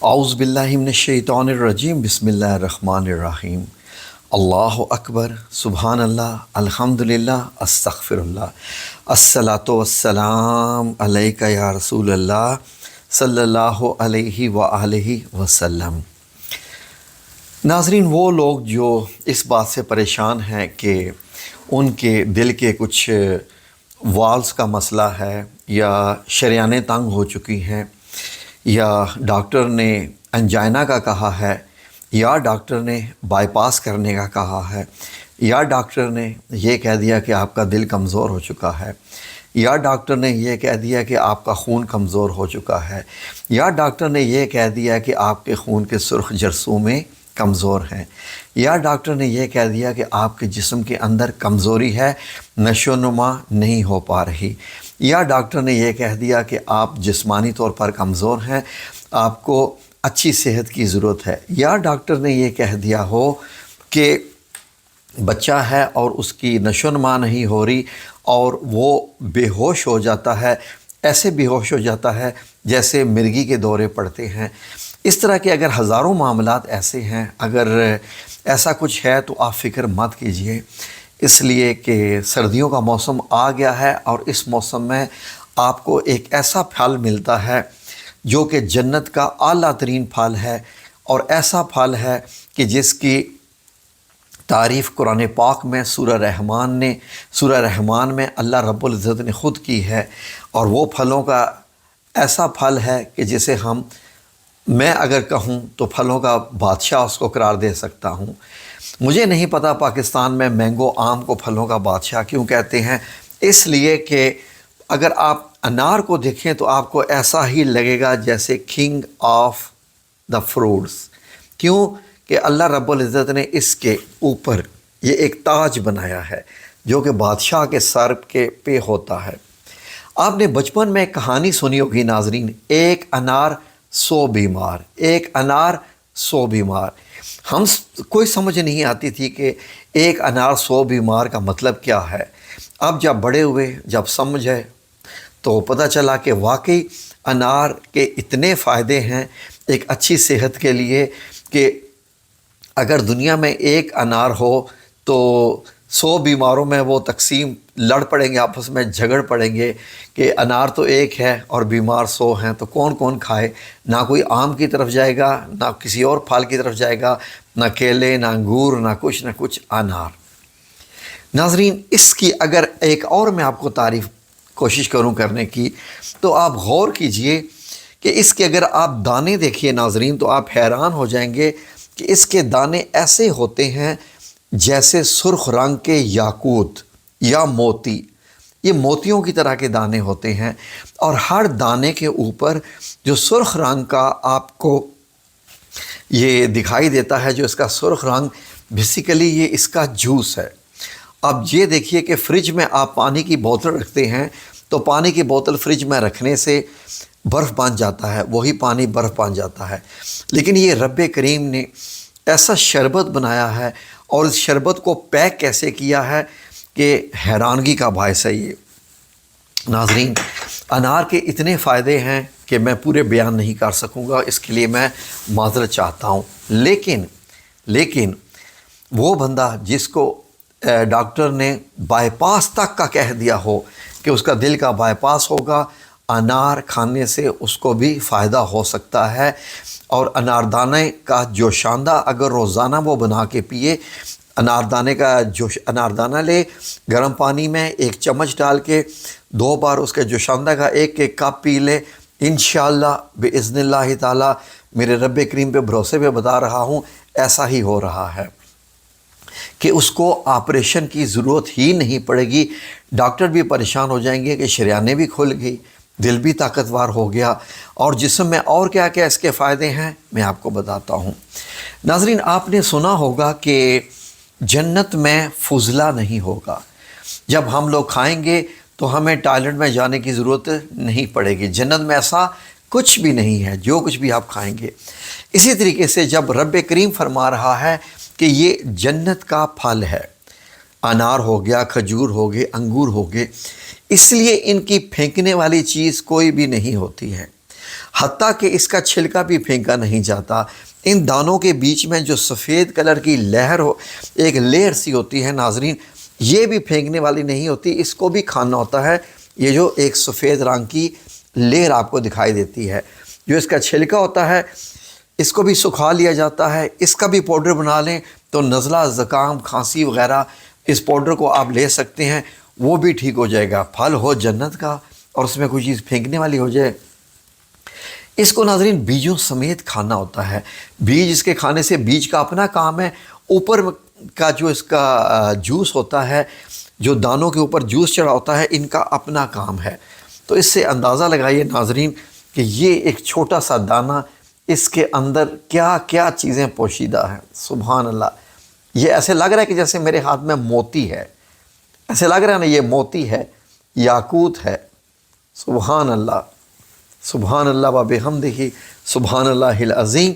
اعوذ باللہ من الشیطان الرجیم بسم اللہ الرحمن الرحیم اللہ اکبر سبحان اللہ الحمدللہ استغفر اللہ الصلاۃ والسلام علیک یا رسول اللہ صلی اللہ علیہ وآلہ وسلم۔ ناظرین، وہ لوگ جو اس بات سے پریشان ہیں کہ ان کے دل کے کچھ والز کا مسئلہ ہے یا شریانیں تنگ ہو چکی ہیں یا ڈاکٹر نے انجائنا کا کہا ہے یا ڈاکٹر نے بائی پاس کرنے کا کہا ہے یا ڈاکٹر نے یہ کہہ دیا کہ آپ کا دل کمزور ہو چکا ہے یا ڈاکٹر نے یہ کہہ دیا کہ آپ کا خون کمزور ہو چکا ہے یا ڈاکٹر نے یہ کہہ دیا کہ آپ کے خون کے سرخ جرثومیں کمزور ہیں یا ڈاکٹر نے یہ کہہ دیا کہ آپ کے جسم کے اندر کمزوری ہے، نشو و نما نہیں ہو پا رہی، یا ڈاکٹر نے یہ کہہ دیا کہ آپ جسمانی طور پر کمزور ہیں، آپ کو اچھی صحت کی ضرورت ہے، یا ڈاکٹر نے یہ کہہ دیا ہو کہ بچہ ہے اور اس کی نشو و نما نہیں ہو رہی اور وہ بے ہوش ہو جاتا ہے، ایسے بے ہوش ہو جاتا ہے جیسے مرگی کے دورے پڑتے ہیں۔ اس طرح کے اگر ہزاروں معاملات ایسے ہیں، اگر ایسا کچھ ہے تو آپ فکر مت کیجئے، اس لیے کہ سردیوں کا موسم آ گیا ہے اور اس موسم میں آپ کو ایک ایسا پھل ملتا ہے جو کہ جنت کا اعلیٰ ترین پھل ہے، اور ایسا پھل ہے کہ جس کی تعریف قرآن پاک میں سورہ رحمان میں اللہ رب العزت نے خود کی ہے، اور وہ پھلوں کا ایسا پھل ہے کہ جسے میں اگر کہوں تو پھلوں کا بادشاہ اس کو قرار دے سکتا ہوں۔ مجھے نہیں پتہ پاکستان میں مینگو آم کو پھلوں کا بادشاہ کیوں کہتے ہیں، اس لیے کہ اگر آپ انار کو دیکھیں تو آپ کو ایسا ہی لگے گا جیسے کنگ آف دا فروٹس، کیوں کہ اللہ رب العزت نے اس کے اوپر یہ ایک تاج بنایا ہے جو کہ بادشاہ کے سر کے پہ ہوتا ہے۔ آپ نے بچپن میں ایک کہانی سنی ہوگی ناظرین، ایک انار 100 بیمار، ایک انار 100 بیمار۔ ہم کوئی سمجھ نہیں آتی تھی کہ ایک انار 100 بیمار کا مطلب کیا ہے۔ اب جب بڑے ہوئے، جب سمجھے تو پتہ چلا کہ واقعی انار کے اتنے فائدے ہیں ایک اچھی صحت کے لیے کہ اگر دنیا میں ایک انار ہو تو 100 بیماروں میں وہ تقسیم لڑ پڑیں گے، آپس میں جھگڑ پڑیں گے کہ انار تو ایک ہے اور بیمار 100 ہیں، تو کون کون کھائے؟ نہ کوئی آم کی طرف جائے گا، نہ کسی اور پھل کی طرف جائے گا، نہ کیلے، نہ انگور، نہ کچھ انار۔ ناظرین، اس کی اگر ایک اور میں آپ کو تعریف کوشش کروں کرنے کی تو آپ غور کیجئے کہ اس کے اگر آپ دانے دیکھیے ناظرین تو آپ حیران ہو جائیں گے کہ اس کے دانے ایسے ہوتے ہیں جیسے سرخ رنگ کے یاقوت یا موتی، یہ موتیوں کی طرح کے دانے ہوتے ہیں، اور ہر دانے کے اوپر جو سرخ رنگ کا آپ کو یہ دکھائی دیتا ہے، جو اس کا سرخ رنگ بیسیکلی یہ اس کا جوس ہے۔ اب یہ دیکھیے کہ فریج میں آپ پانی کی بوتل رکھتے ہیں تو پانی کی بوتل فریج میں رکھنے سے برف بن جاتا ہے، وہی پانی برف بن جاتا ہے، لیکن یہ رب کریم نے ایسا شربت بنایا ہے اور اس شربت کو پیک کیسے کیا ہے کہ حیرانگی کا باعث ہے۔ یہ ناظرین، انار کے اتنے فائدے ہیں کہ میں پورے بیان نہیں کر سکوں گا، اس کے لیے میں معذرت چاہتا ہوں، لیکن وہ بندہ جس کو ڈاکٹر نے بائی پاس تک کا کہہ دیا ہو کہ اس کا دل کا بائی پاس ہوگا، انار کھانے سے اس کو بھی فائدہ ہو سکتا ہے، اور اناردانے کا جوشاندہ اگر روزانہ وہ بنا کے پیے، اناردانہ لے، گرم پانی میں 1 چمچ ڈال کے 2 بار اس کے جوشاندہ کا ایک کپ پی لے، انشاءاللہ بإذن اللہ تعالی، میرے رب کریم پہ بھروسے پہ بتا رہا ہوں، ایسا ہی ہو رہا ہے کہ اس کو آپریشن کی ضرورت ہی نہیں پڑے گی۔ ڈاکٹر بھی پریشان ہو جائیں گے کہ شریانیں بھی کھل گئی، دل بھی طاقتور ہو گیا، اور جسم میں اور کیا کیا اس کے فائدے ہیں میں آپ کو بتاتا ہوں۔ ناظرین، آپ نے سنا ہوگا کہ جنت میں فضلہ نہیں ہوگا، جب ہم لوگ کھائیں گے تو ہمیں ٹوائلٹ میں جانے کی ضرورت نہیں پڑے گی، جنت میں ایسا کچھ بھی نہیں ہے، جو کچھ بھی آپ کھائیں گے۔ اسی طریقے سے جب رب کریم فرما رہا ہے کہ یہ جنت کا پھل ہے، انار ہو گیا، کھجور ہو گئے، انگور ہو گئے، اس لیے ان کی پھینکنے والی چیز کوئی بھی نہیں ہوتی ہے۔ حتیٰ کہ اس کا چھلکا بھی پھینکا نہیں جاتا۔ ان دانوں کے بیچ میں جو سفید کلر کی ایک لیئر سی ہوتی ہے ناظرین، یہ بھی پھینکنے والی نہیں ہوتی، اس کو بھی کھانا ہوتا ہے۔ یہ جو ایک سفید رنگ کی لیئر آپ کو دکھائی دیتی ہے، جو اس کا چھلکا ہوتا ہے، اس کو بھی سکھا لیا جاتا ہے۔ اس کا بھی پاؤڈر بنا لیں تو نزلہ، زکام، کھانسی وغیرہ اس پاؤڈر کو آپ لے سکتے ہیں، وہ بھی ٹھیک ہو جائے گا۔ پھل ہو جنت کا اور اس میں کوئی چیز پھینکنے والی ہو جائے، اس کو ناظرین بیجوں سمیت کھانا ہوتا ہے۔ بیج اس کے کھانے سے، بیج کا اپنا کام ہے، اوپر کا جو اس کا جوس ہوتا ہے، جو دانوں کے اوپر جوس چڑھا ہوتا ہے، ان کا اپنا کام ہے۔ تو اس سے اندازہ لگائیے ناظرین کہ یہ ایک چھوٹا سا دانہ، اس کے اندر کیا کیا چیزیں پوشیدہ ہیں۔ سبحان اللہ، یہ ایسے لگ رہا ہے کہ جیسے میرے ہاتھ میں موتی ہے، ایسے لگ رہا ہے نا یہ موتی ہے، یاقوت ہے۔ سبحان اللہ، سبحان اللہ و بحمدہ، سبحان اللہ العظیم،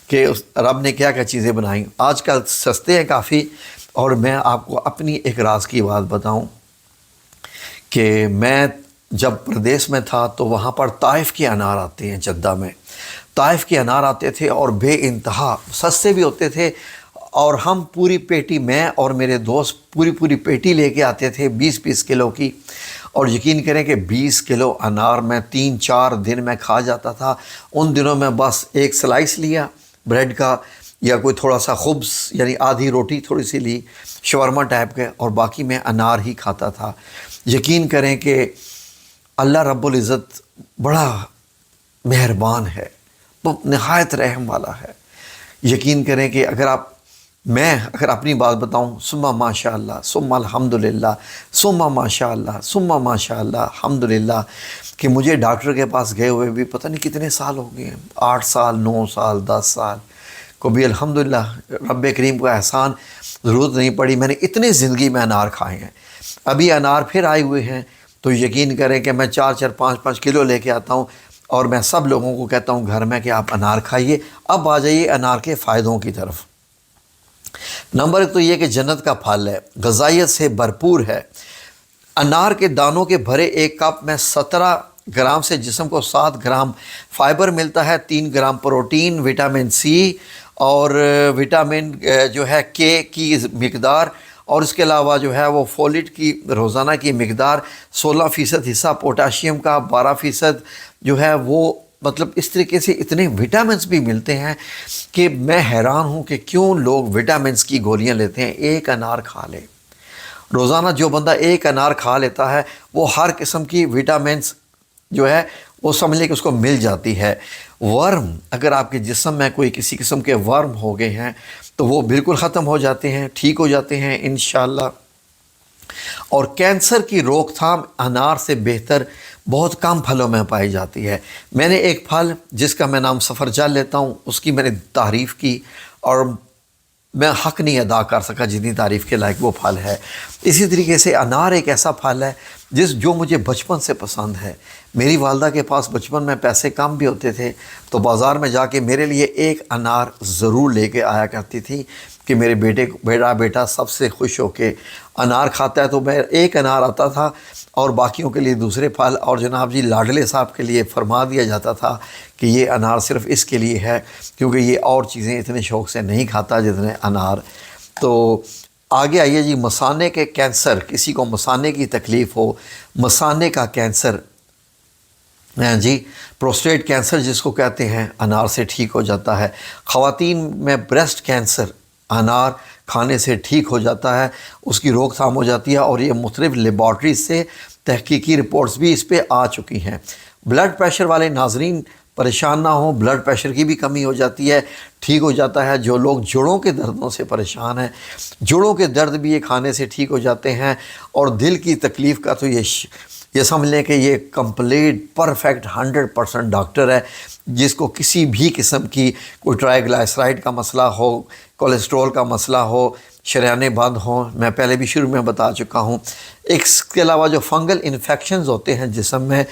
کہ رب نے کیا کیا چیزیں بنائیں۔ آج کل سستے ہیں کافی، اور میں آپ کو اپنی ایک راز کی بات بتاؤں کہ میں جب پردیس میں تھا تو وہاں پر طائف کے انار آتے ہیں، جدہ میں طائف کے انار آتے تھے اور بے انتہا سستے بھی ہوتے تھے، اور ہم پوری پیٹی، میں اور میرے دوست پوری پیٹی لے کے آتے تھے 20 کلو کی، اور یقین کریں کہ 20 کلو انار میں 3-4 دن میں کھا جاتا تھا۔ ان دنوں میں بس ایک سلائس لیا بریڈ کا، یا کوئی تھوڑا سا خبز، یعنی آدھی روٹی تھوڑی سی لی شاورما ٹائپ کے، اور باقی میں انار ہی کھاتا تھا۔ یقین کریں کہ اللہ رب العزت بڑا مہربان ہے، وہ نہایت رحم والا ہے۔ یقین کریں کہ اگر اپنی بات بتاؤں، ثم ماشاء اللہ، ثم الحمدللہ، ثم ماشاء اللہ، ثم ماشاء اللہ، الحمدللہ، کہ مجھے ڈاکٹر کے پاس گئے ہوئے بھی پتہ نہیں کتنے سال ہو گئے ہیں، 8 سال، 9 سال، 10 سال، کبھی الحمدللہ رب کریم کا احسان ضرورت نہیں پڑی۔ میں نے اتنے زندگی میں انار کھائے ہیں، ابھی انار پھر آئے ہوئے ہیں، تو یقین کریں کہ میں 4-4، 5-5 کلو لے کے آتا ہوں، اور میں سب لوگوں کو کہتا ہوں گھر میں کہ آپ انار کھائیے۔ اب آ جائیے انار کے فائدوں کی طرف۔ نمبر 1 تو یہ کہ جنت کا پھل ہے، غذائیت سے بھرپور ہے۔ انار کے دانوں کے بھرے ایک کپ میں 17 گرام سے جسم کو 7 گرام فائبر ملتا ہے، 3 گرام پروٹین، وٹامن سی اور وٹامن جو ہے کے کی مقدار، اور اس کے علاوہ جو ہے وہ فولیٹ کی روزانہ کی مقدار، 16% حصہ پوٹاشیم کا، 12% جو ہے وہ، مطلب اس طریقے سے اتنے وٹامنس بھی ملتے ہیں کہ میں حیران ہوں کہ کیوں لوگ وٹامنس کی گولیاں لیتے ہیں۔ ایک انار کھا لے روزانہ، جو بندہ ایک انار کھا لیتا ہے وہ ہر قسم کی وٹامنس جو ہے وہ سمجھ لے کہ اس کو مل جاتی ہے۔ ورم، اگر آپ کے جسم میں کوئی کسی قسم کے ورم ہو گئے ہیں تو وہ بالکل ختم ہو جاتے ہیں، ٹھیک ہو جاتے ہیں انشاءاللہ۔ اور کینسر کی روک تھام انار سے بہتر بہت کم پھلوں میں پائی جاتی ہے۔ میں نے ایک پھل جس کا میں نام سفرجل لیتا ہوں، اس کی میں نے تعریف کی، اور میں حق نہیں ادا کر سکا جتنی تعریف کے لائق وہ پھل ہے۔ اسی طریقے سے انار ایک ایسا پھل ہے جو مجھے بچپن سے پسند ہے۔ میری والدہ کے پاس بچپن میں پیسے کم بھی ہوتے تھے تو بازار میں جا کے میرے لیے ایک انار ضرور لے کے آیا کرتی تھی کہ میرے بیٹا سب سے خوش ہو کے انار کھاتا ہے، تو میں ایک انار آتا تھا اور باقیوں کے لیے دوسرے پھل، اور جناب جی لاڈلے صاحب کے لیے فرما دیا جاتا تھا کہ یہ انار صرف اس کے لیے ہے کیونکہ یہ اور چیزیں اتنے شوق سے نہیں کھاتا جتنے انار۔ تو آگے آئیے جی، مثانے کے کینسر، کسی کو مثانے کی تکلیف ہو، مثانے کا کینسر جی، پروسٹیٹ کینسر جس کو کہتے ہیں، انار سے ٹھیک ہو جاتا ہے۔ خواتین میں بریسٹ کینسر انار کھانے سے ٹھیک ہو جاتا ہے، اس کی روک تھام ہو جاتی ہے، اور یہ مختلف لیبارٹریز سے تحقیقی رپورٹس بھی اس پہ آ چکی ہیں۔ بلڈ پریشر والے ناظرین پریشان نہ ہوں، بلڈ پریشر کی بھی کمی ہو جاتی ہے، ٹھیک ہو جاتا ہے۔ جو لوگ جوڑوں کے دردوں سے پریشان ہیں، جوڑوں کے درد بھی یہ کھانے سے ٹھیک ہو جاتے ہیں۔ اور دل کی تکلیف کا تو یہ سمجھ لیں کہ یہ کمپلیٹ پرفیکٹ 100% ڈاکٹر ہے، جس کو کسی بھی قسم کی کوئی ٹرائیگلائسرائڈ کا مسئلہ ہو، کولیسٹرول کا مسئلہ ہو، شریانے بند ہوں، میں پہلے بھی شروع میں بتا چکا ہوں۔ اس کے علاوہ جو فنگل انفیکشنز ہوتے ہیں جسم میں،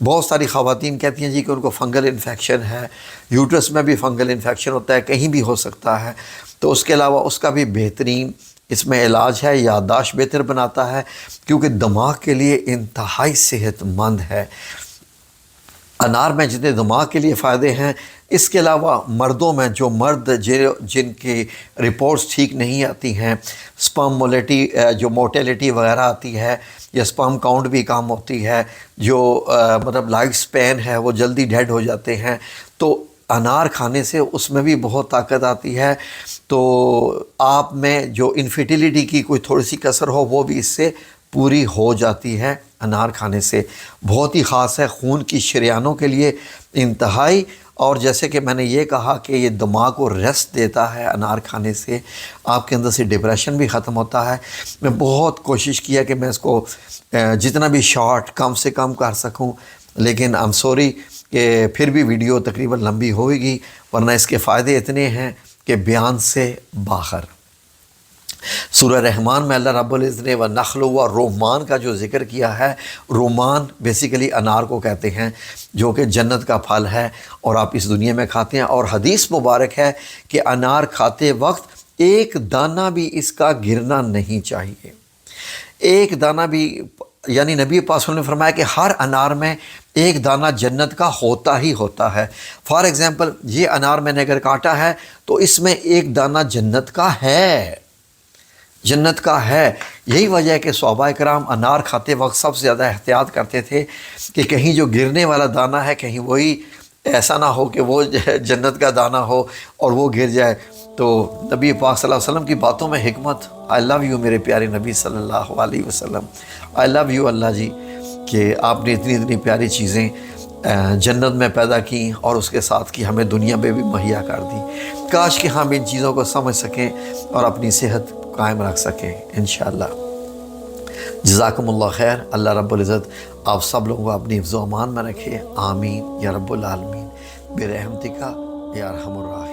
بہت ساری خواتین کہتی ہیں جی کہ ان کو فنگل انفیکشن ہے، یوٹرس میں بھی فنگل انفیکشن ہوتا ہے، کہیں بھی ہو سکتا ہے، تو اس کے علاوہ اس کا بھی بہترین اس میں علاج ہے۔ یادداشت بہتر بناتا ہے کیونکہ دماغ کے لیے انتہائی صحت مند ہے۔ انار میں جتنے دماغ کے لیے فائدے ہیں، اس کے علاوہ مردوں میں جو مرد جن کی رپورٹس ٹھیک نہیں آتی ہیں، سپرم جو موٹیلیٹی وغیرہ آتی ہے یا سپرم کاؤنٹ بھی کم ہوتی ہے، جو مطلب لائف سپین ہے وہ جلدی ڈیڈ ہو جاتے ہیں، تو انار کھانے سے اس میں بھی بہت طاقت آتی ہے۔ تو آپ میں جو انفرٹیلیٹی کی کوئی تھوڑی سی کسر ہو وہ بھی اس سے پوری ہو جاتی ہے انار کھانے سے۔ بہت ہی خاص ہے، خون کی شریانوں کے لیے انتہائی۔ اور جیسے کہ میں نے یہ کہا کہ یہ دماغ کو ریسٹ دیتا ہے انار کھانے سے، آپ کے اندر سے ڈپریشن بھی ختم ہوتا ہے۔ میں بہت کوشش کیا کہ میں اس کو جتنا بھی شارٹ کم سے کم کر سکوں، لیکن I'm sorry کہ پھر بھی ویڈیو تقریباً لمبی ہوئے گی، ورنہ اس کے فائدے اتنے ہیں کہ بیان سے باہر۔ سورہ رحمان میں اللہ رب العزت نے وَالنَّخْلُ وَالرُّمَّانَ کا جو ذکر کیا ہے، رومان بیسیکلی انار کو کہتے ہیں، جو کہ جنت کا پھل ہے اور آپ اس دنیا میں کھاتے ہیں۔ اور حدیث مبارک ہے کہ انار کھاتے وقت ایک دانہ بھی اس کا گرنا نہیں چاہیے، ایک دانہ بھی، یعنی نبی پاک صلی اللہ علیہ وسلم نے فرمایا کہ ہر انار میں ایک دانہ جنت کا ہوتا ہی ہوتا ہے۔ فار ایگزامپل یہ انار میں نے اگر کاٹا ہے تو اس میں ایک دانہ جنت کا ہے، جنت کا ہے۔ یہی وجہ ہے کہ صحابہ کرام انار کھاتے وقت سب سے زیادہ احتیاط کرتے تھے کہ کہیں جو گرنے والا دانہ ہے کہیں وہی ایسا نہ ہو کہ وہ جنت کا دانہ ہو اور وہ گر جائے۔ تو نبی پاک صلی اللہ علیہ وسلم کی باتوں میں حکمت۔ آئی لو یو میرے پیارے نبی صلی اللہ علیہ وسلم، آئی لو یو اللہ جی کہ آپ نے اتنی پیاری چیزیں جنت میں پیدا کی اور اس کے ساتھ کی ہمیں دنیا میں بھی مہیا کر دی۔ کاش کہ ہم ان چیزوں کو سمجھ سکیں اور اپنی صحت قائم رکھ سکیں انشاءاللہ۔ جزاکم اللہ خیر۔ اللہ رب العزت آپ سب لوگوں کو اپنی حفظ و امان میں رکھے، آمین یا رب العالمین، برحمتک یا ارحم الراحمین۔